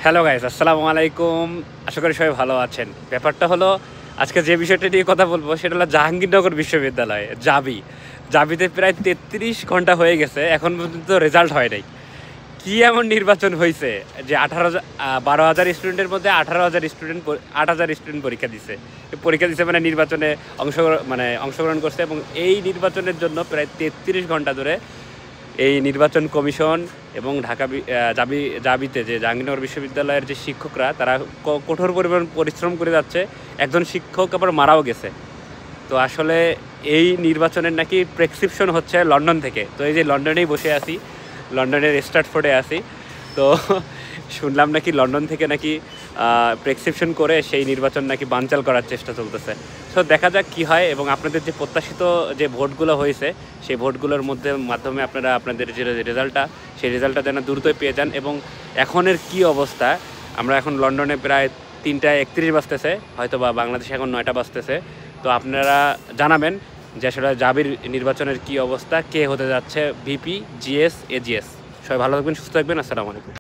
Hello guys, আসসালামু আলাইকুম। আশা করি সবাই ভালো আছেন। ব্যাপারটা হলো, আজকে যে বিষয়টা নিয়ে কথা বলবো সেটা হলো জাহাঙ্গীরনগর বিশ্ববিদ্যালয় জাবিতে প্রায় 33 ঘন্টা হয়ে গেছে, এখন পর্যন্ত রেজাল্ট হয় নাই। কি এমন নির্বাচন হয়েছে যে 12,000 স্টুডেন্টের মধ্যে 8,000 স্টুডেন্ট পরীক্ষা দিছে মানে নির্বাচনে অংশগ্রহণ করছে, এবং এই নির্বাচনের জন্য প্রায় 33 ঘন্টা ধরে এই নির্বাচন কমিশন এবং জাবিতে যে জাহাঙ্গীরনগর বিশ্ববিদ্যালয়ের যে শিক্ষকরা, তারা কঠোর পরিমাণ পরিশ্রম করে যাচ্ছে। একজন শিক্ষক আবার মারাও গেছে। তো আসলে এই নির্বাচনের নাকি প্রেসক্রিপশন হচ্ছে লন্ডন থেকে। তো এই যে লন্ডনেই বসে আছি, লন্ডনের স্ট্র্যাটফোর্ডে আছি। তো শুনলাম নাকি লন্ডন থেকে নাকি প্রেসক্রিপশন করে সেই নির্বাচন নাকি বানচাল করার চেষ্টা চলতেছে। সো দেখা যাক কী হয়, এবং আপনাদের যে প্রত্যাশিত যে ভোটগুলো হয়েছে সেই ভোটগুলোর মাধ্যমে আপনারা আপনাদের যে রেজাল্টটা, সেই রেজাল্টটা যেন দ্রুতই পেয়ে যান। এবং এখনের কি অবস্থা, আমরা এখন লন্ডনে প্রায় 3:31 বাজতেছে, হয়তো বা বাংলাদেশে এখন 9টা বাজতেছে। তো আপনারা জানাবেন যে আসলে জাবির নির্বাচনের কি অবস্থা, কে হতে যাচ্ছে ভিপি, জিএস, এজিএস। সবাই ভালো থাকবেন, সুস্থ থাকবেন। আসসালামু আলাইকুম।